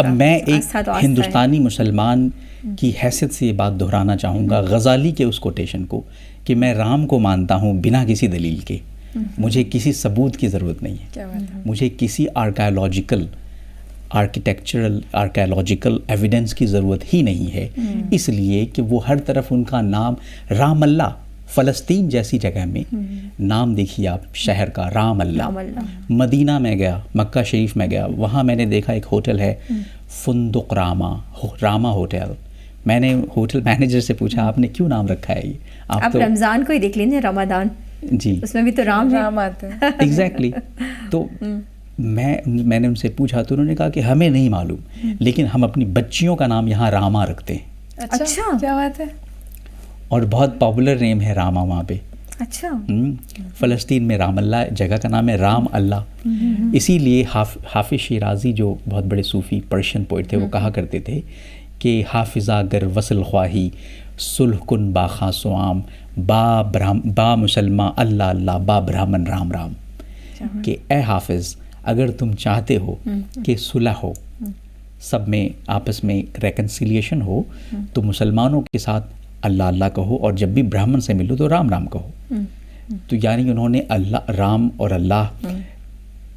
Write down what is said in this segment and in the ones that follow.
अब मैं एक हिंदुस्तानी मुसलमान की हैसियत से ये बात दोहराना चाहूँगा गज़ाली के उस कोटेशन को कि मैं राम को मानता हूँ बिना किसी दलील के। मुझे किसी सबूत की ज़रूरत नहीं है, मुझे किसी आर्किटेक्चरल एविडेंस की ज़रूरत ही नहीं है, इसलिए कि वो हर तरफ उनका नाम राम अल्लाह, फ़लस्तीन जैसी जगह में नाम देखिए आप शहर का राम अल्लाह। मदीना में गया, मक्का शरीफ में गया, वहाँ मैंने देखा एक होटल है फुंदुक रामा होटल। मैंने होटल मैनेजर से पूछा आपने क्यों नाम रखा है ये? आप तो रमज़ान को ही देख लीजिए, रमज़ान जी उसमें भी तो राम आते हैं। एग्जैक्टली तो मैंने उनसे पूछा तो उन्होंने कहा कि हमें नहीं मालूम, लेकिन हम अपनी बच्चियों का नाम यहाँ रामा रखते हैं। अच्छा, क्या बात है। और बहुत पॉपुलर नेम है रामा वहाँ पे। अच्छा। फ़लस्तीन में राम अल्लाह जगह का नाम है, राम अल्लाह। इसीलिए हाफिज़ शिराज़ी जो बहुत बड़े सूफ़ी पर्शियन पोइट थे वो कहा करते थे कि हाफिज़ा गर वसल ख्वाही सुलह कुन बा खासो आम बा मुसलमा अल्लाह अल्लाह बा ब्राह्मण राम राम। कि ए हाफिज़ अगर तुम चाहते हो कि सुलह हो, सब में आपस में रेकन्सिलिएशन हो, तो मुसलमानों के साथ अल्लाह अल्लाह कहो और जब भी ब्राह्मण से मिलो तो राम राम कहो। तो यानी उन्होंने अल्लाह राम और अल्लाह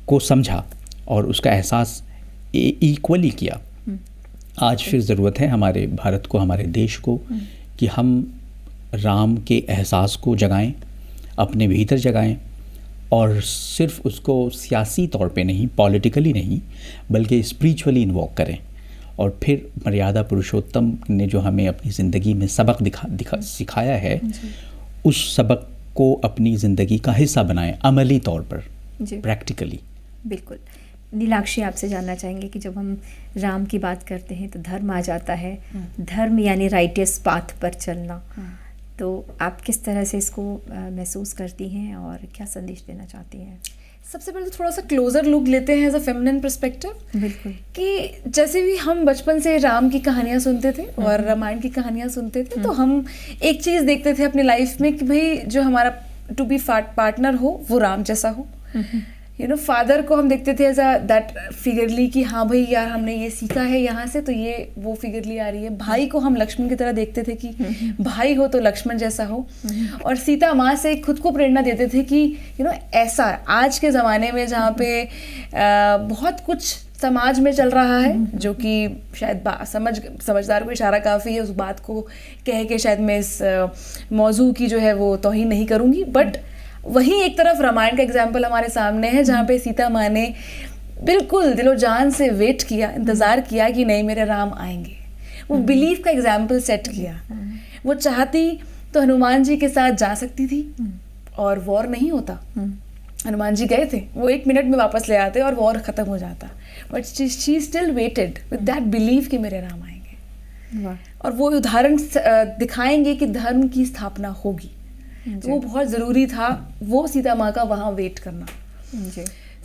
को समझा और उसका एहसास इक्वली किया। आज फिर ज़रूरत है हमारे भारत को, हमारे देश को कि हम राम के एहसास को जगाएं, अपने भीतर जगाएं और सिर्फ उसको सियासी तौर पे नहीं, पॉलिटिकली नहीं, बल्कि स्पिरिचुअली इन्वॉक करें। और फिर मर्यादा पुरुषोत्तम ने जो हमें अपनी ज़िंदगी में सबक सिखाया है, उस सबक को अपनी ज़िंदगी का हिस्सा बनाएं, अमली तौर पर, प्रैक्टिकली। बिल्कुल। नीलाक्षी, आपसे जानना चाहेंगे कि जब हम राम की बात करते हैं तो धर्म आ जाता है। धर्म यानी राइटियस पाथ पर चलना, तो आप किस तरह से इसको महसूस करती हैं और क्या संदेश देना चाहती हैं? सबसे पहले तो थोड़ा सा क्लोजर लुक लेते हैं एज अ फेमिनिन पर्सपेक्टिव। बिल्कुल। कि जैसे भी हम बचपन से राम की कहानियाँ सुनते थे और रामायण की कहानियाँ सुनते थे, तो हम एक चीज़ देखते थे अपनी लाइफ में कि भाई जो हमारा टू बी पार्टनर हो वो राम जैसा हो। फादर को हम देखते थे एज अ दैट फिगरली कि हाँ भाई यार हमने ये सीखा है यहाँ से, तो ये वो फिगरली आ रही है। भाई को हम लक्ष्मण की तरह देखते थे कि भाई हो तो लक्ष्मण जैसा हो। और सीता माँ से खुद को प्रेरणा देते थे कि ऐसा आज के ज़माने में जहाँ पे बहुत कुछ समाज में चल रहा है जो कि शायद समझदार को इशारा काफ़ी है, उस बात को कह के शायद मैं इस मौजू की जो है वो तौहीन नहीं करूँगी। बट वहीं एक तरफ रामायण का एग्जाम्पल हमारे सामने है जहाँ पे सीता माँ ने बिल्कुल दिलो जान से वेट किया, इंतज़ार किया कि नहीं मेरे राम आएंगे। वो बिलीफ का एग्जाम्पल सेट किया। वो चाहती तो हनुमान जी के साथ जा सकती थी और वॉर नहीं होता। हनुमान जी गए थे, वो 1 मिनट में वापस ले आते और वॉर ख़त्म हो जाता। But she still waited with that believe कि मेरे राम आएंगे। और वो उदाहरण दिखाएंगे कि धर्म की स्थापना होगी। तो वो बहुत ज़रूरी था, वो सीता माँ का वहाँ वेट करना।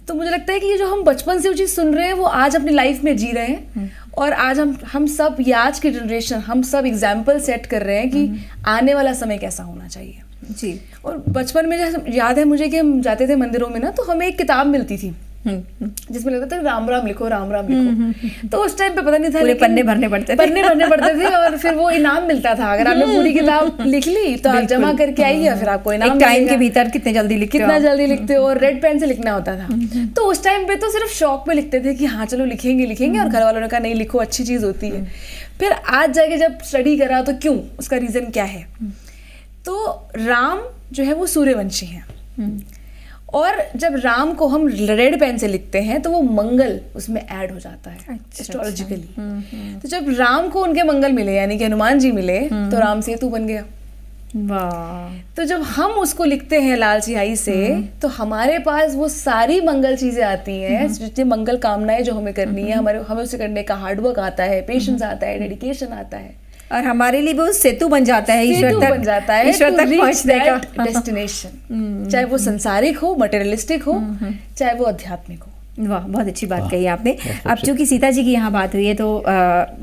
तो मुझे लगता है कि ये जो हम बचपन से वो चीज़ सुन रहे हैं वो आज अपनी लाइफ में जी रहे हैं। और आज हम सब, ये आज की जनरेशन, हम सब एग्जाम्पल सेट कर रहे हैं कि आने वाला समय कैसा होना चाहिए। जी। और बचपन में याद है मुझे कि हम जाते थे मंदिरों में ना, तो हमें एक किताब मिलती थी जिसमें लगता था राम राम लिखो, राम राम लिखो। तो उस टाइम पे पता नहीं था, पन्ने भरने पड़ते थे और फिर वो इनाम मिलता था। अगर आपने पूरी किताब लिख ली तो आप जमा करके आइए, फिर आपको इनाम। एक टाइम के भीतर कितने जल्दी लिखते हो। और रेड पेन से लिखना होता था। तो उस टाइम पे तो सिर्फ शौक पे लिखते थे कि हाँ चलो लिखेंगे, और घर वालों ने कहा नहीं लिखो, अच्छी चीज़ होती है। फिर आज जाके जब स्टडी करा तो क्यों, उसका रीज़न क्या है? तो राम जो है वो सूर्यवंशी है, और जब राम को हम रेड पेन से लिखते हैं तो वो मंगल उसमें ऐड हो जाता है एस्ट्रोलॉजिकली। तो जब राम को उनके मंगल मिले, यानी कि हनुमान जी मिले, तो राम सेतु बन गया। वाह। तो जब हम उसको लिखते हैं लाल स्याही से, तो हमारे पास वो सारी मंगल चीजें आती हैं, जितनी मंगल कामनाएं जो हमें करनी है, हमें उसे करने का हार्डवर्क आता है, पेशेंस आता है, डेडिकेशन आता है, और हमारे लिए वो सेतु बन जाता है, ईश्वर तक पहुंचने का डेस्टिनेशन। चाहे वो संसारिक हो, मटेरियलिस्टिक हो, चाहे वो आध्यात्मिक हो। वाह, बहुत अच्छी बात कही आपने। अब चूंकि सीता जी की यहाँ बात हुई है तो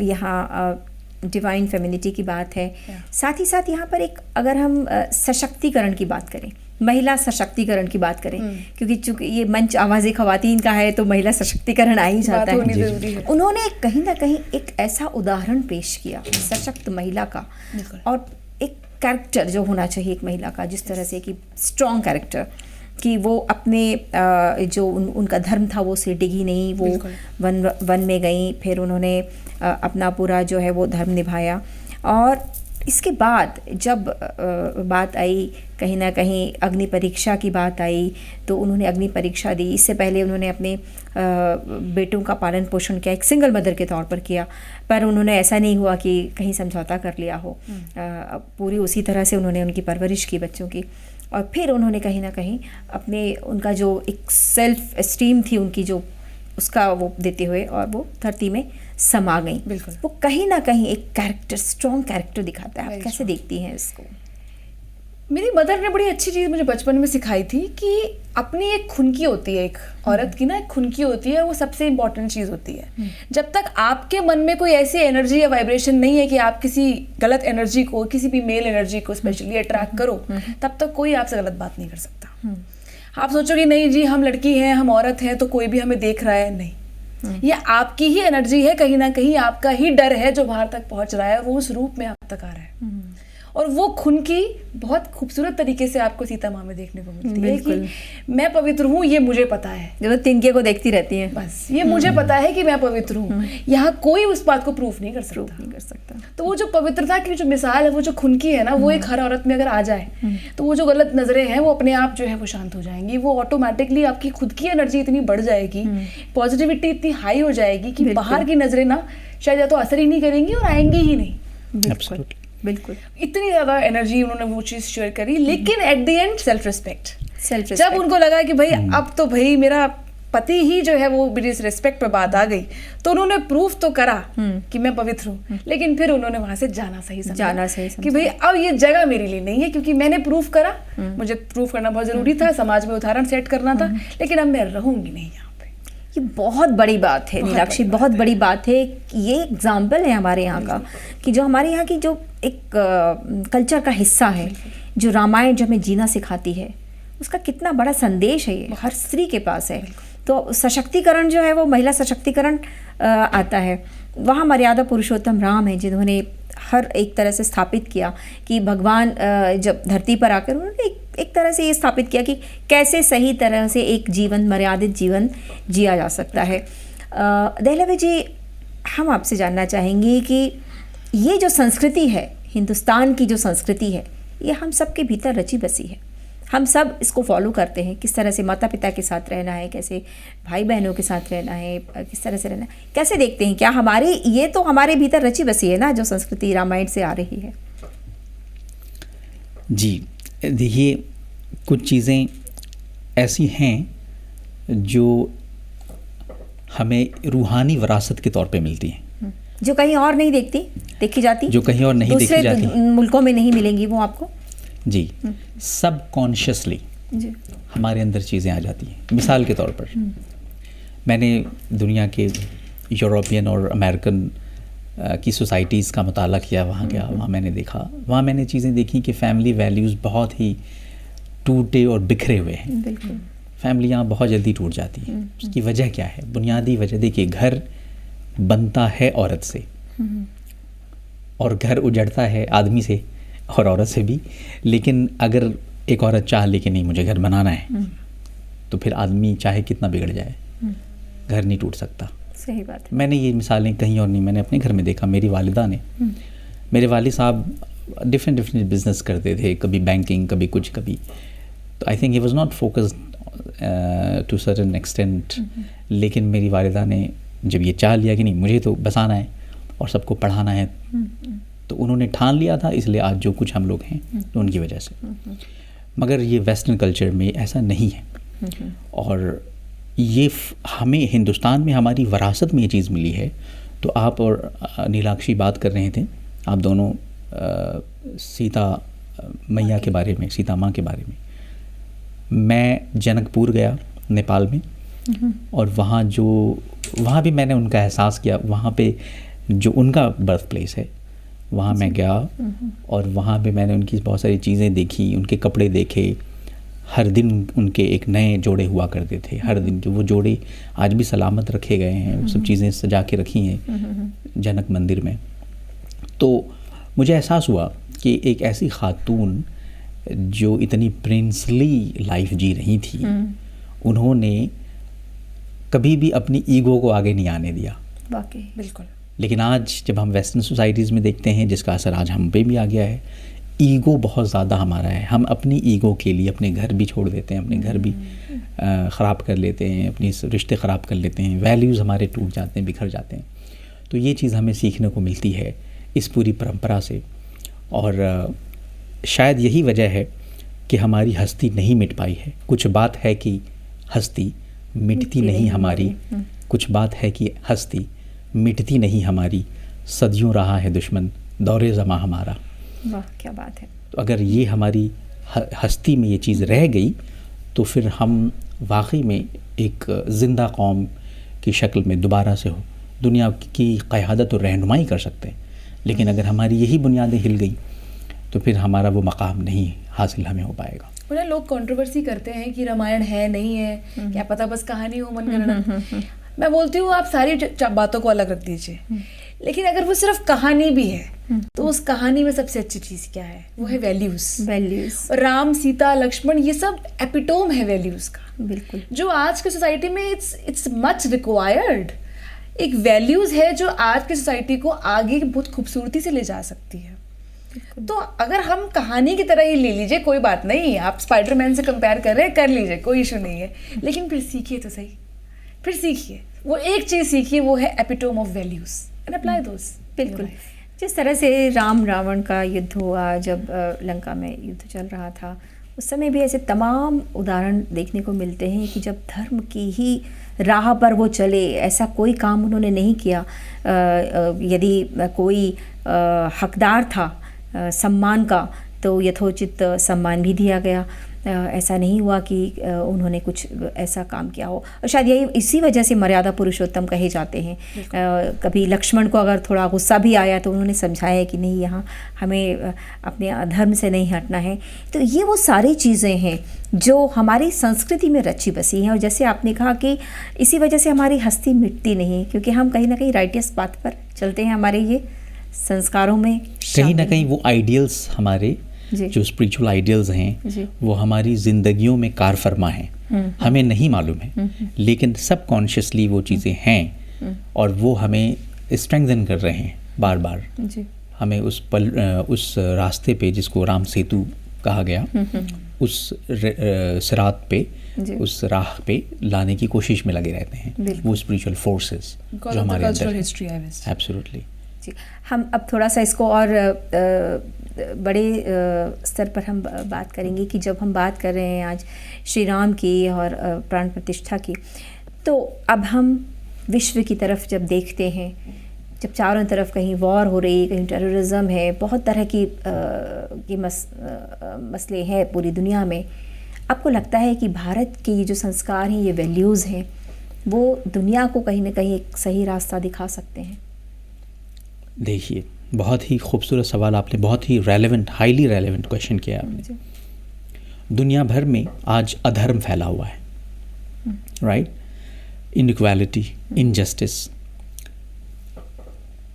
यहाँ डिवाइन फेमिनिटी की बात है, साथ ही साथ यहाँ पर एक, अगर हम सशक्तिकरण की बात करें महिला सशक्तिकरण की बात करें, क्योंकि चूंकि ये मंच आवाज़ ख़वातीन का है तो महिला सशक्तिकरण आ ही जाता है। उन्होंने कहीं ना कहीं एक ऐसा उदाहरण पेश किया सशक्त महिला का, और एक कैरेक्टर जो होना चाहिए एक महिला का, जिस तरह से कि स्ट्रॉन्ग कैरेक्टर, कि वो अपने जो उनका धर्म था वो उसे डिगी नहीं, वो वन में गई, फिर उन्होंने अपना पूरा जो है वो धर्म निभाया। और इसके बाद जब बात आई कहीं ना कहीं अग्नि परीक्षा की बात आई तो उन्होंने अग्नि परीक्षा दी। इससे पहले उन्होंने अपने बेटों का पालन पोषण किया, एक सिंगल मदर के तौर पर किया, पर उन्होंने ऐसा नहीं हुआ कि कहीं समझौता कर लिया हो, पूरी उसी तरह से उन्होंने उनकी परवरिश की बच्चों की। और फिर उन्होंने कहीं ना कहीं अपने उनका जो एक सेल्फ एस्टीम थी उनकी, जो उसका वो देते हुए और वो धरती में समा गई। बिल्कुल, वो कहीं ना कहीं एक कैरेक्टर, स्ट्रॉन्ग कैरेक्टर दिखाता है। आप कैसे देखती हैं इसको? मेरी मदर ने बड़ी अच्छी चीज़ मुझे बचपन में सिखाई थी कि अपनी एक खुनकी होती है, एक औरत की ना एक खुनकी होती है, वो सबसे इम्पॉर्टेंट चीज़ होती है। जब तक आपके मन में कोई ऐसी एनर्जी या वाइब्रेशन नहीं है कि आप किसी गलत एनर्जी को, किसी भी मेल एनर्जी को स्पेशली अट्रैक्ट करो, तब तक कोई आपसे गलत बात नहीं कर सकता। आप सोचोगे नहीं जी हम लड़की हैं, हम औरत हैं, तो कोई भी हमें देख रहा है, नहीं, ये आपकी ही एनर्जी है, कहीं ना कहीं आपका ही डर है जो बाहर तक पहुंच रहा है, और वो उस रूप में आप तक आ रहा है। और वो खुनकी बहुत खूबसूरत तरीके से आपको सीता माँ में देखने को मिलती है कि मैं पवित्र हूँ, ये मुझे पता है। जब तिनके को देखती रहती है, बस ये मुझे पता है कि मैं पवित्र हूँ, यहाँ कोई उस बात को प्रूफ नहीं कर सकता। तो वो जो पवित्रता की जो मिसाल है, वो जो खुनकी है ना, वो एक हर औरत में अगर आ जाए तो वो जो गलत नजरें हैं वो अपने आप जो है वो शांत हो जाएंगी। वो ऑटोमेटिकली आपकी खुद की एनर्जी इतनी बढ़ जाएगी, पॉजिटिविटी इतनी हाई हो जाएगी कि बाहर की नजरें ना शायद या तो असर ही नहीं करेंगी और आएंगी ही नहीं। बिल्कुल, इतनी ज़्यादा एनर्जी उन्होंने वो चीज़ शेयर करी। लेकिन at the end self respect, जब उनको लगा कि भाई अब तो भाई मेरा पति ही जो है वो मेरी रिस्पेक्ट पे बात आ गई, तो उन्होंने प्रूफ तो करा कि मैं पवित्र हूँ, लेकिन फिर उन्होंने वहां से जाना सही समझा कि भाई अब ये जगह मेरे लिए नहीं है, क्योंकि मैंने प्रूफ करा, मुझे प्रूफ करना बहुत जरूरी था, समाज में उदाहरण सेट करना था, लेकिन अब मैं रहूंगी नहीं यहाँ पे। ये बहुत बड़ी बात है नीलाक्षी, बहुत बड़ी बात है। ये एग्जाम्पल है हमारे यहाँ का कि जो हमारे यहाँ की जो एक कल्चर का हिस्सा है, जो रामायण जो हमें जीना सिखाती है, उसका कितना बड़ा संदेश है, ये हर स्त्री के पास है। तो सशक्तिकरण जो है वो महिला सशक्तिकरण आता है। वहाँ मर्यादा पुरुषोत्तम राम है, जिन्होंने हर एक तरह से स्थापित किया कि भगवान जब धरती पर आकर उन्होंने एक तरह से ये स्थापित किया कि कैसे सही तरह से एक जीवन, मर्यादित जीवन जिया जा सकता है। दहलवी जी, हम आपसे जानना चाहेंगे कि ये जो संस्कृति है, हिंदुस्तान की जो संस्कृति है, ये हम सब के भीतर रची बसी है, हम सब इसको फॉलो करते हैं। किस तरह से माता पिता के साथ रहना है, कैसे भाई बहनों के साथ रहना है, किस तरह से रहना है, कैसे देखते हैं? क्या हमारे ये तो हमारे भीतर रची बसी है ना, जो संस्कृति रामायण से आ रही है? जी देखिए, कुछ चीज़ें ऐसी हैं जो हमें रूहानी विरासत के तौर पे मिलती हैं, जो कहीं और नहीं देखी जाती, जो कहीं और नहीं देखी जाती, मुल्कों में नहीं मिलेंगी वो आपको। जी, सबकॉन्शियसली हमारे अंदर चीज़ें आ जाती हैं। मिसाल के तौर पर मैंने दुनिया के यूरोपियन और अमेरिकन की सोसाइटीज़ का मुताला किया, वहाँ गया, वहाँ मैंने देखा, वहाँ मैंने चीज़ें देखी कि फैमिली वैल्यूज़ बहुत ही टूटे और बिखरे हुए हैं। फैमिलियाँ बहुत जल्दी टूट जाती हैं। उसकी वजह क्या है? बुनियादी वजह देखिए, घर बनता है औरत से और घर उजड़ता है आदमी से और औरत से भी। लेकिन अगर एक औरत चाह ले कि नहीं मुझे घर बनाना है, तो फिर आदमी चाहे कितना बिगड़ जाए, घर नहीं टूट सकता। सही बात है। मैंने ये मिसालें कहीं और नहीं, मैंने अपने घर में देखा। मेरी वालिदा ने, मेरे वालिद साहब डिफरेंट बिजनेस करते थे, कभी बैंकिंग, कभी कुछ, कभी, तो I think he was not focused to certain extent. लेकिन मेरी वालिदा ने जब ये चाह लिया कि नहीं मुझे तो बसाना है और सबको पढ़ाना है, तो उन्होंने ठान लिया था। इसलिए आज जो कुछ हम लोग हैं तो उनकी वजह से। मगर ये वेस्टर्न कल्चर में ऐसा नहीं है, और ये हमें हिंदुस्तान में हमारी विरासत में ये चीज़ मिली है। तो आप और नीलाक्षी बात कर रहे थे, आप दोनों सीता मैया के बारे में, सीता माँ के बारे में। मैं जनकपुर गया नेपाल में, और वहाँ भी मैंने उनका एहसास किया। वहाँ पे जो उनका बर्थ प्लेस है, वहाँ मैं गया और वहाँ पे मैंने उनकी बहुत सारी चीज़ें देखी, उनके कपड़े देखे, हर दिन उनके एक नए जोड़े हुआ करते थे, हर दिन के वो जोड़े आज भी सलामत रखे गए हैं, वो सब चीज़ें सजा के रखी हैं जनक मंदिर में। तो मुझे एहसास हुआ कि एक ऐसी खातून जो इतनी प्रिंसली लाइफ जी रही थी, उन्होंने कभी भी अपनी ईगो को आगे नहीं आने दिया। वाकई बिल्कुल। लेकिन आज जब हम वेस्टर्न सोसाइटीज़ में देखते हैं, जिसका असर आज हम पे भी आ गया है, ईगो बहुत ज़्यादा हमारा है। हम अपनी ईगो के लिए अपने घर भी छोड़ देते हैं, अपने घर भी ख़राब कर लेते हैं, अपने रिश्ते ख़राब कर लेते हैं, वैल्यूज़ हमारे टूट जाते हैं, बिखर जाते हैं। तो ये चीज़ हमें सीखने को मिलती है इस पूरी परंपरा से। और शायद यही वजह है कि हमारी हस्ती नहीं मिट पाई है। कुछ बात है कि हस्ती मिटती नहीं हमारी, कुछ बात है कि हस्ती मिटती नहीं हमारी, सदियों रहा है दुश्मन दौरे ज़मा हमारा। वाह क्या बात है। तो अगर ये हमारी हस्ती में ये चीज़ रह गई तो फिर हम वाकई में एक ज़िंदा कौम की शक्ल में दोबारा से दुनिया की क़यादत और रहनुमाई कर सकते हैं। लेकिन अगर हमारी यही बुनियादें हिल गई तो फिर हमारा वो मकाम नहीं हासिल हमें हो पाएगा। उन्हें लोग कंट्रोवर्सी करते हैं कि रामायण है नहीं है, क्या पता बस कहानी हो मनगढ़ंत। मैं बोलती हूँ आप सारी बातों को अलग रख दीजिए, लेकिन अगर वो सिर्फ कहानी भी है तो उस कहानी में सबसे अच्छी चीज़ क्या है? वो है वैल्यूज़। राम, सीता, लक्ष्मण, ये सब एपिटोम है वैल्यूज़ का। बिल्कुल। जो आज की सोसाइटी में इट्स मच रिक्वायर्ड। एक वैल्यूज़ है जो आज की सोसाइटी को आगे बहुत खूबसूरती से ले जा सकती है। तो अगर हम कहानी की तरह ही ले लीजिए, कोई बात नहीं, आप स्पाइडरमैन से कंपेयर कर रहे हैं, कर लीजिए, कोई इशू नहीं है, लेकिन फिर सीखिए तो सही, फिर सीखिए वो एक चीज़ सीखिए, वो है epitome of values and apply those. बिल्कुल। जिस तरह से राम रावण का युद्ध हुआ, जब लंका में युद्ध चल रहा था, उस समय भी ऐसे तमाम उदाहरण देखने को मिलते हैं कि जब धर्म की ही राह पर वो चले, ऐसा कोई काम उन्होंने नहीं किया। यदि कोई हकदार था सम्मान का तो यथोचित सम्मान भी दिया गया। ऐसा नहीं हुआ कि उन्होंने कुछ ऐसा काम किया हो। और शायद यही इसी वजह से मर्यादा पुरुषोत्तम कहे जाते हैं। कभी लक्ष्मण को अगर थोड़ा गुस्सा भी आया तो उन्होंने समझाया कि नहीं, यहाँ हमें अपने धर्म से नहीं हटना है। तो ये वो सारी चीज़ें हैं जो हमारी संस्कृति में रची बसी हैं। और जैसे आपने कहा कि इसी वजह से हमारी हस्ती मिटती नहीं, क्योंकि हम कहीं ना कहीं राइटियस पाथ पर चलते हैं। हमारे ये संस्कारों में कहीं ना कहीं वो आइडियल्स हमारे जो स्पिरिचुअल आइडियल्स हैं वो हमारी ज़िंदगियों में कार फरमा हैं, हमें नहीं मालूम है, लेकिन सबकॉन्शियसली वो चीज़ें हैं और वो हमें स्ट्रेंथन कर रहे हैं बार बार। हमें उस रास्ते पे जिसको राम सेतु कहा गया, उस सिरात पे, उस राह पे लाने की कोशिश में लगे रहते हैं वो स्पिरिचुअल फोर्सेस जो हमारे अंदर हैं। एब्सोल्युटली। हम अब थोड़ा सा इसको और बड़े स्तर पर हम बात करेंगे कि जब हम बात कर रहे हैं आज श्री राम की और प्राण प्रतिष्ठा की, तो अब हम विश्व की तरफ जब देखते हैं, जब चारों तरफ कहीं वॉर हो रही है, कहीं टेररिज्म है, बहुत तरह की मसले हैं पूरी दुनिया में, आपको लगता है कि भारत के ये जो संस्कार हैं, ये वैल्यूज़ हैं, वो दुनिया को कहीं ना कहीं एक सही रास्ता दिखा सकते हैं? देखिए, बहुत ही खूबसूरत सवाल आपने, बहुत ही रेलेवेंट, हाईली रेलेवेंट क्वेश्चन किया आपने। दुनिया भर में आज अधर्म फैला हुआ है, राइट? इनइक्वालिटी, इनजस्टिस,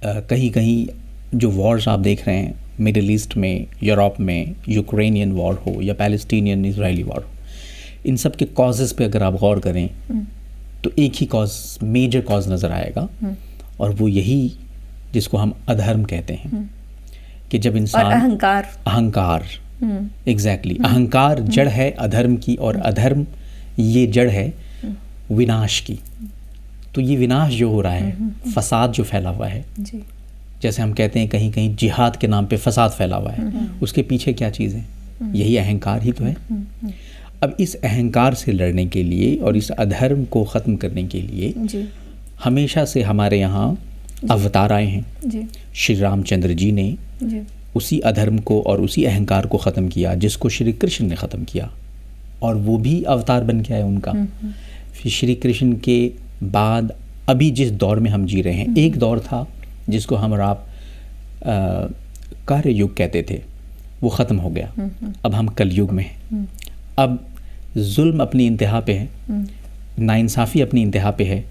कहीं कहीं जो वॉर्स आप देख रहे हैं मिडिल ईस्ट में, यूरोप में, यूक्रेनियन वॉर हो या पैलेस्टीनियन इजरायली वॉर हो, इन सब के कॉजेज़ पे अगर आप गौर करें तो एक ही कॉज, मेजर कॉज नज़र आएगा, और वो यही जिसको हम अधर्म कहते हैं कि जब इंसान अहंकार एग्जैक्टली अहंकार जड़ है अधर्म की, और अधर्म ये जड़ है विनाश की। तो ये विनाश जो हो रहा है, फसाद जो फैला हुआ है, जैसे हम कहते हैं कहीं कहीं जिहाद के नाम पे फसाद फैला हुआ है, उसके पीछे क्या चीज़ है? यही अहंकार ही तो है। अब इस अहंकार से लड़ने के लिए और इस अधर्म को ख़त्म करने के लिए हमेशा से हमारे यहाँ अवतार आए हैं। श्री रामचंद्र जी ने उसी अधर्म को और उसी अहंकार को ख़त्म किया जिसको श्री कृष्ण ने ख़त्म किया, और वो भी अवतार बन के आए उनका। फिर श्री कृष्ण के बाद अभी जिस दौर में हम जी रहे हैं, एक दौर था जिसको हम और आप कार्य युग कहते थे, वो ख़त्म हो गया। अब हम कलयुग में हैं। अब जुल्म अपनी इंतहा पे है, नाइंसाफ़ी अपनी इंतहा पे है,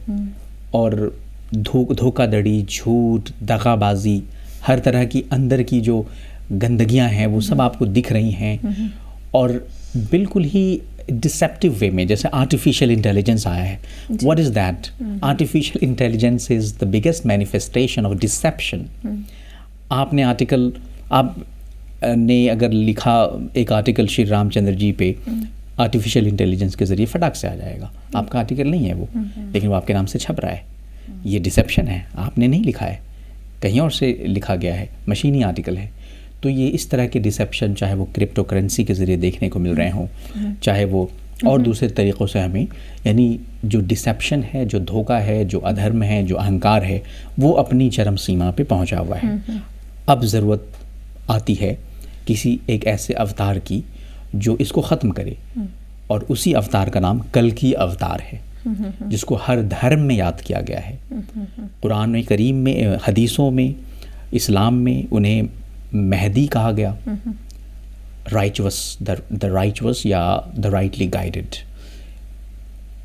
और धोखाधड़ी, झूठ, दगाबाजी, हर तरह की अंदर की जो गंदगियां हैं वो सब आपको दिख रही हैं, और बिल्कुल ही डिसेप्टिव वे में, जैसे आर्टिफिशियल इंटेलिजेंस आया है. What is that? Artificial intelligence is the biggest manifestation of deception. आपने आर्टिकल, आप ने अगर लिखा एक आर्टिकल श्री रामचंद्र जी पे, आर्टिफिशियल इंटेलिजेंस के ज़रिए फटाक से आ जाएगा. आपका आर्टिकल नहीं है वो, लेकिन वो आपके नाम से छप रहा है. ये डिसेप्शन है, आपने नहीं लिखा है, कहीं और से लिखा गया है, मशीनी आर्टिकल है. तो ये इस तरह के डिसेप्शन, चाहे वो क्रिप्टो करेंसी के ज़रिए देखने को मिल रहे हों, चाहे वो और दूसरे तरीक़ों से हमें, यानी जो डिसेप्शन है, जो धोखा है, जो अधर्म है, जो अहंकार है, वो अपनी चरम सीमा पे पहुंचा हुआ है. अब ज़रूरत आती है किसी एक ऐसे अवतार की जो इसको ख़त्म करे, और उसी अवतार का नाम कल्कि अवतार है, जिसको हर धर्म में याद किया गया है. कुरान करीम में, हदीसों में, इस्लाम में उन्हें महदी कहा गया, राइचवस, द राइचवस या the rightly guided.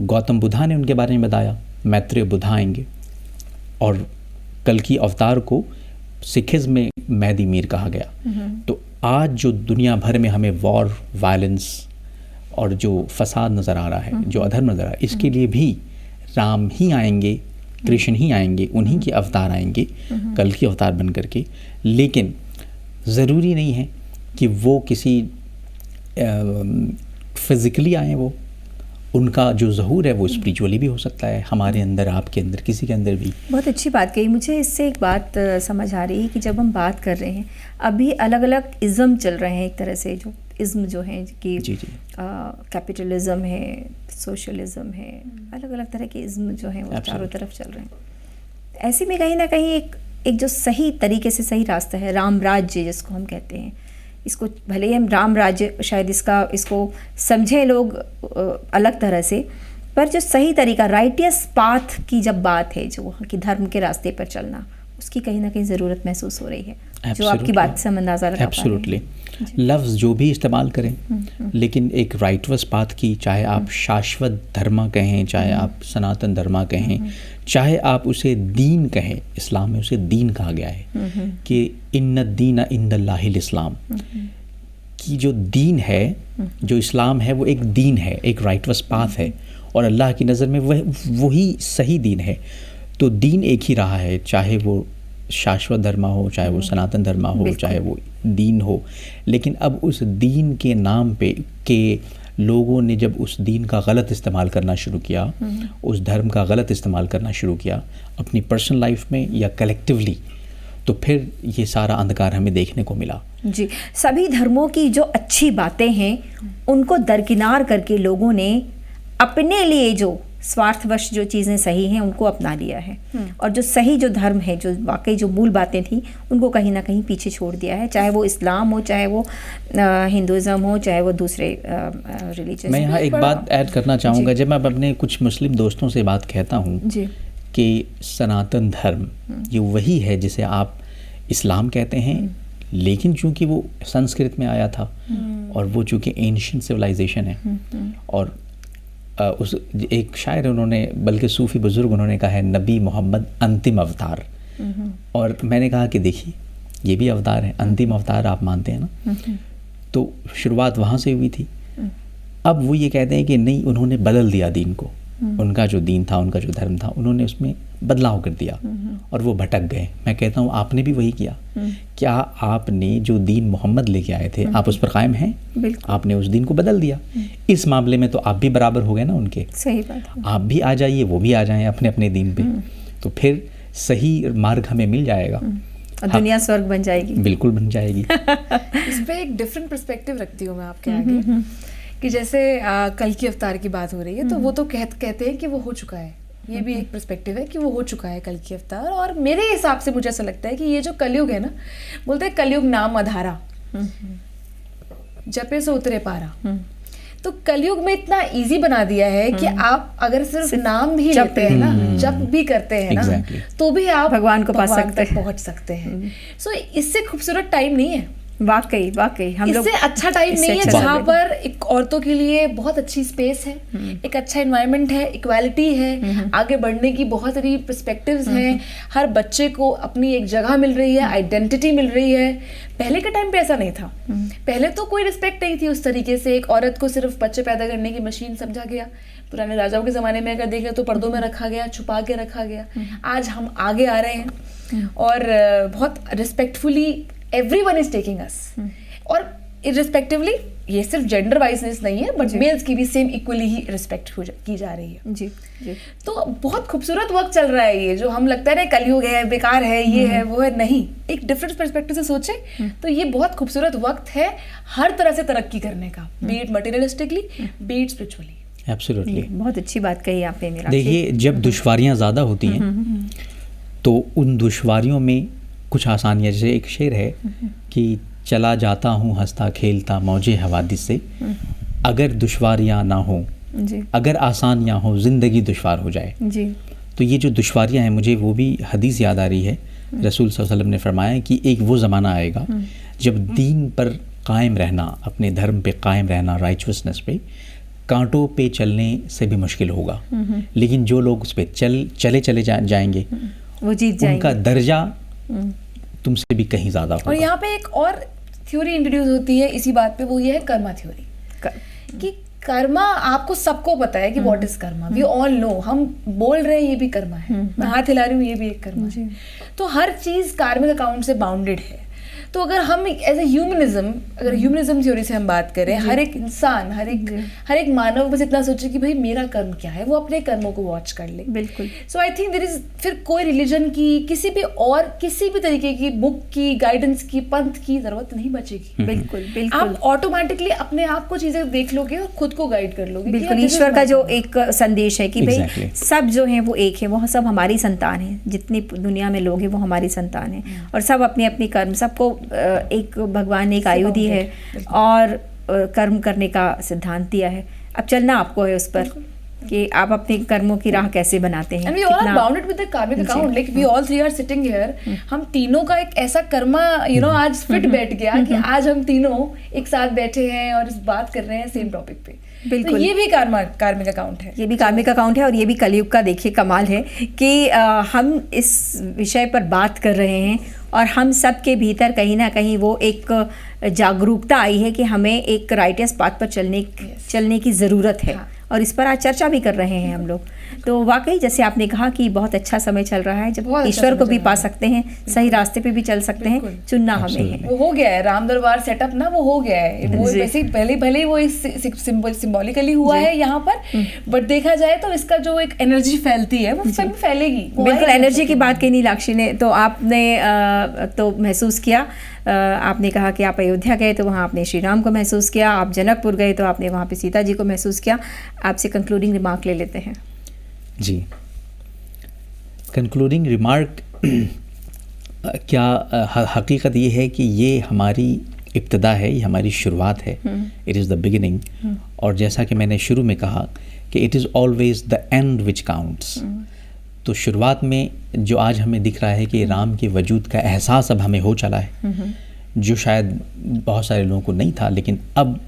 Gautam Buddha ने उनके बारे में बताया, मैत्रेय बुद्धा आएंगे, और कल्कि अवतार को सिखिज़्म में महदी मीर कहा गया. तो आज जो दुनिया भर में हमें वॉर, वायलेंस और जो फसाद नज़र आ रहा है, जो अधर्म नज़र आ रहा है, इसके लिए भी राम ही आएंगे, कृष्ण ही आएंगे, उन्हीं के अवतार आएंगे कल के अवतार बन करके. लेकिन ज़रूरी नहीं है कि वो किसी फिज़िकली आएँ, वो उनका जो ज़हूर है वो स्पिरिचुअली भी हो सकता है, हमारे अंदर, आपके अंदर, किसी के अंदर भी. बहुत अच्छी बात कही. मुझे इससे एक बात समझ आ रही है कि जब हम बात कर रहे हैं, अभी अलग अलग इज़्म चल रहे हैं, एक तरह से जो इज़्म जो हैं कि कैपिटलिज़म है, सोशलिज़म है, अलग अलग तरह के इज़्म जो हैं वो चारों तरफ चल रहे हैं. ऐसे में कहीं ना कहीं एक जो सही तरीके से सही रास्ता है, राम राज्य जिसको हम कहते हैं, इसको भले ही हम राम राज्य शायद इसको समझें लोग अलग तरह से, पर जो सही तरीका, राइटियस पाथ की जब बात है, जो वहाँ की धर्म के रास्ते पर चलना, उसकी कहीं ना कहीं ज़रूरत महसूस हो रही है. जो आपकी बात से हम अंदाज़ा लगा पा रहे हैं. एब्सोल्युटली. लफ्ज़ जो भी इस्तेमाल करें, लेकिन एक राइटवस पाथ की, चाहे आप शाश्वत धर्मा कहें, चाहे आप सनातन धर्मा कहें, चाहे आप उसे दीन कहें, इस्लाम में उसे दीन कहा गया है कि इन्ना दीन इंदल्लाहिल इस्लाम, कि जो दीन है, जो इस्लाम है, वो एक दीन है, एक राइटवस पाथ है, और अल्लाह की नज़र में वही सही दीन है. तो दीन एक ही रहा है, चाहे वो शाश्वत धर्मा हो, चाहे वो सनातन धर्मा हो, चाहे वो दीन हो. लेकिन अब उस दीन के नाम पे के लोगों ने जब उस दीन का गलत इस्तेमाल करना शुरू किया, उस धर्म का गलत इस्तेमाल करना शुरू किया अपनी पर्सनल लाइफ में या कलेक्टिवली, तो फिर ये सारा अंधकार हमें देखने को मिला. जी, सभी धर्मों की जो अच्छी बातें हैं उनको दरकिनार करके लोगों ने अपने लिए जो स्वार्थवश जो चीज़ें सही हैं उनको अपना लिया है, और जो सही जो धर्म है, जो वाकई जो मूल बातें थी, उनको कहीं ना कहीं पीछे छोड़ दिया है. चाहे वो इस्लाम हो, चाहे वो हिंदुज़म हो, चाहे वो दूसरे रिलीजन. मैं यहाँ एक बात ऐड करना चाहूँगा. जब मैं अपने कुछ मुस्लिम दोस्तों से बात कहता हूँ कि सनातन धर्म ये वही है जिसे आप इस्लाम कहते हैं, लेकिन चूँकि वो संस्कृत में आया था, और वो चूँकि एंशिएंट सिविलाइजेशन है, और उस एक शायर उन्होंने, बल्कि सूफ़ी बुज़ुर्ग, उन्होंने कहा है नबी मोहम्मद अंतिम अवतार. और मैंने कहा कि देखिए ये भी अवतार है, अंतिम अवतार आप मानते हैं ना. तो शुरुआत वहाँ से हुई थी. अब वो ये कहते हैं कि नहीं, उन्होंने बदल दिया दीन को, उनका जो दीन था, उनका जो धर्म था, उन्होंने उसमें बदलाव कर दिया और वो भटक गए. मैं कहता हूँ आपने भी वही किया. क्या आपने जो दीन मोहम्मद लेके आए थे, आप उस पर कायम हैं? आपने उस दीन को बदल दिया. इस मामले में तो आप भी बराबर हो गए ना उनके. सही बात है. आप भी आ जाइए, वो भी आ जाएं अपने अपने दीन पे, तो फिर सही मार्ग हमें मिल जाएगा और दुनिया स्वर्ग बन जाएगी. बिल्कुल बन जाएगी. इस पर एक डिफरेंट पर्सपेक्टिव रखती हूँ मैं आपके आगे, कि जैसे कल की अवतार की बात हो रही है, तो वो तो कहते हैं कि वो हो चुका है. ये भी एक पर्सपेक्टिव है कि वो हो चुका है कल की अवतार. और मेरे हिसाब से मुझे ऐसा लगता है कि ये जो कलयुग है ना, बोलते हैं कलयुग नाम अधारा, जपे से उतरे पारा. तो कलयुग में इतना इजी बना दिया है कि आप अगर सिर्फ नाम भी लेते हैं ना, जप भी करते हैं ना, तो भी आप भगवान को पा सकते हैं, पहुंच सकते हैं. सो इससे खूबसूरत टाइम नहीं है. वाकई हम लोग इससे अच्छा टाइम नहीं है जहाँ पर एक औरतों के लिए बहुत अच्छी स्पेस है, एक अच्छा एनवायरनमेंट है, इक्वालिटी है, आगे बढ़ने की बहुत सारी पर्सपेक्टिव्स हैं, हर बच्चे को अपनी एक जगह मिल रही है, आइडेंटिटी मिल रही है। पहले के टाइम पे ऐसा नहीं था। पहले तो कोई रिस्पेक्ट नहीं थी उस तरीके से, एक औरत को सिर्फ बच्चे पैदा करने की मशीन समझा गया। पुराने राजाओं के ज़माने में अगर देखें तो पर्दों में रखा गया, छुपा के रखा गया। आज हम आगे आ रहे हैं और बहुत respectfully everyone is taking us, और इररिस्पेक्टिवली ये सिर्फ जेंडर वाइजनेस नहीं है, बट मेल्स की भी सेम इक्वली ही रिस्पेक्ट की जा रही है। जी तो बहुत खूबसूरत वक्त चल रहा है ये, जो हम लगता है ना कलयुग है, बेकार है, ये है वो है, नहीं, एक डिफरेंट पर्सपेक्टिव से सोचे तो ये बहुत खूबसूरत वक्त है हर तरह से तरक्की करने का, B it materialistically, B it spiritually. Absolutely, बहुत अच्छी बात कही आपने। देखिए, जब दुश्वारियाँ ज़्यादा होती हैं तो उन दुश्वारियों में कुछ आसानियाँ, जैसे एक शेर है कि चला जाता हूँ हंसता खेलता मौजे हवादिस से, अगर दुश्वारियाँ ना हो, अगर आसानियाँ हो, ज़िंदगी दुश्वार हो जाए। जी। तो ये जो दुश्वारियाँ हैं, मुझे वो भी हदीस याद आ रही है। रसूल सल्लल्लाहु अलैहि वसल्लम ने फरमाया कि एक वो ज़माना आएगा जब दीन पर कायम रहना, अपने धर्म पे कायम रहना, राइचुअसनेस पे, कांटों पे चलने से भी मुश्किल होगा, लेकिन जो लोग उस पर चले जाएंगे वो जीत जाएंगे, उनका दर्जा तुमसे भी कहीं ज़्यादा होगा। और यहाँ पे एक और थ्योरी इंट्रोड्यूस होती है इसी बात पे, वो ये है कर्मा थ्योरी। कि कर्मा, आपको सबको पता है कि what is karma, we all know, हम बोल रहे हैं ये भी कर्मा है, मैं हाथ हिला रही हूँ ये भी एक कर्मा है। तो हर चीज कार्मिक अकाउंट से बाउंडेड है। तो अगर हम एज ए ह्यूमनिज्म, अगर ह्यूमनिज्म थ्योरी से हम बात करें, हर एक इंसान, हर एक मानव बस इतना सोचे कि भाई मेरा कर्म क्या है, वो अपने कर्मों को वॉच कर ले। बिल्कुल। सो आई थिंक देयर इज, फिर कोई रिलीजन की, किसी भी तरीके की बुक की, गाइडेंस की, पंथ की जरूरत नहीं बचेगी। बिल्कुल। आप ऑटोमेटिकली अपने आप को चीजें देख लोगे और खुद को गाइड कर लोगे। बिल्कुल, ईश्वर का जो एक संदेश है कि भाई सब जो है वो एक है, वो सब हमारी संतान है, जितनी दुनिया में लोग हैं वो हमारी संतान है, और सब अपनी अपनी कर्म, सबको एक भगवान ने एक आयु दी है और कर्म करने का सिद्धांत दिया है। अब चलना आपको है उस पर कि आप अपने कर्मों की राह कैसे बनाते हैं। And we all are bounded with the karmic account, like we all three are sitting here, हम तीनों का एक ऐसा कर्मा आज फिट बैठ गया कि आज हम तीनों एक साथ बैठे हैं और इस बात कर रहे हैं सेम टॉपिक पे। बिल्कुल। तो ये भी कार्मिक अकाउंट है, ये भी कार्मिक अकाउंट है, और ये भी कलयुग का देखिए कमाल है कि हम इस विषय पर बात कर रहे हैं और हम सब के भीतर कहीं ना कहीं वो एक जागरूकता आई है कि हमें एक राइटियस पाथ पर चलने की ज़रूरत है। और इस पर आज चर्चा भी कर रहे हैं हम लोग। तो वाकई जैसे आपने कहा कि बहुत अच्छा समय चल रहा है जब ईश्वर को भी पा सकते हैं, सही रास्ते पे भी चल सकते हैं, चुनना हमें है। वो हो गया है राम दरबार सेटअप ना, वो हो गया है। वो वैसे भले ही वो सिंबॉलिकली हुआ है यहाँ पर, बट देखा जाए तो इसका जो एक एनर्जी फैलती है वो सब फैलेगी। बिल्कुल, एनर्जी की बात कही नीलाक्षी ने, तो आपने तो महसूस किया, आपने कहा कि आप अयोध्या गए तो वहाँ आपने श्री राम को महसूस किया, आप जनकपुर गए तो आपने वहाँ पे सीता जी को महसूस किया। आपसे कंक्लूडिंग रिमार्क ले लेते हैं। जी, कंक्लूडिंग रिमार्क क्या, हकीकत ये है कि ये हमारी इब्तिदा है, ये हमारी शुरुआत है, इट इज़ द बिगिनिंग। और जैसा कि मैंने शुरू में कहा कि it is always the and which counts. तो शुरुआत में जो आज हमें दिख रहा है कि राम के वजूद का एहसास अब हमें हो चला है, जो शायद बहुत सारे लोगों को नहीं था, लेकिन अब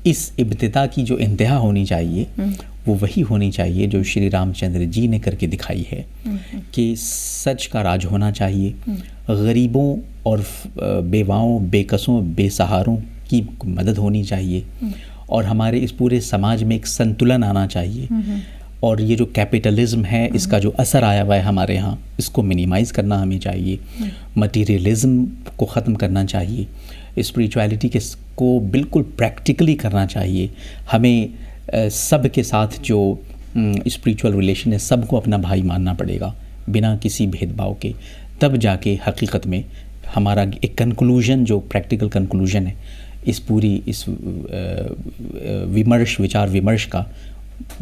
इस इब्तिदा की जो इंतहा होनी चाहिए वो वही होनी चाहिए जो श्री रामचंद्र जी ने करके दिखाई है कि सच का राज होना चाहिए, गरीबों और बेवाओं, बेकसों, बेसहारों की मदद होनी चाहिए, और हमारे इस पूरे समाज में एक संतुलन आना चाहिए। और ये जो कैपिटलिज्म है, इसका जो असर आया हुआ है हमारे यहाँ, इसको मिनिमाइज़ करना हमें चाहिए, मटीरियलिज्म को ख़त्म करना चाहिए, स्पिरिचुअलिटी को बिल्कुल प्रैक्टिकली करना चाहिए। हमें सब के साथ जो स्पिरिचुअल रिलेशन है, सबको अपना भाई मानना पड़ेगा बिना किसी भेदभाव के, तब जाके हकीकत में हमारा एक कंक्लूजन, जो प्रैक्टिकल कंक्लूजन है इस विचार विमर्श का,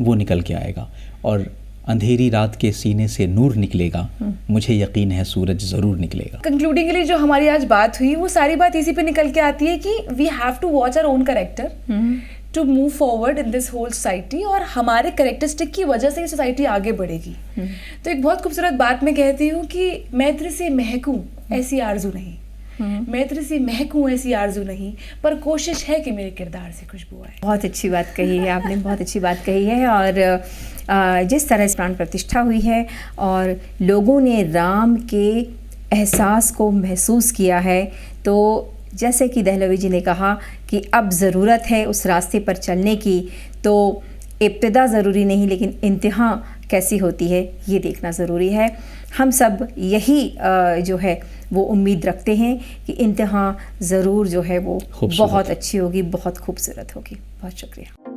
वो निकल के आएगा। और अंधेरी रात के सीने से नूर निकलेगा, मुझे यकीन है सूरज ज़रूर निकलेगा। कंक्लूडिंगली जो हमारी आज बात हुई, वो सारी बात इसी पे निकल के आती है कि we have to watch our own character to move forward in this whole society, और हमारे कैरेक्टरिस्टिक की वजह से ये सोसाइटी आगे बढ़ेगी। तो एक बहुत खूबसूरत बात मैं कहती हूँ कि मैं तेरे से महकूं ऐसी आरजू नहीं, मैं तेरे से महकूं ऐसी आरजू नहीं, पर कोशिश है कि मेरे किरदार से खुशबू आए। बहुत अच्छी बात कही है आपने, बहुत अच्छी बात कही है। और जिस तरह से प्राण प्रतिष्ठा हुई है और लोगों ने राम के एहसास को महसूस किया है, तो जैसे कि दहलवी जी ने कहा कि अब ज़रूरत है उस रास्ते पर चलने की, तो इब्तिदा ज़रूरी नहीं लेकिन इंतहा कैसी होती है ये देखना ज़रूरी है। हम सब यही जो है वो उम्मीद रखते हैं कि इंतहा ज़रूर जो है वो बहुत अच्छी होगी, बहुत खूबसूरत होगी। बहुत शुक्रिया।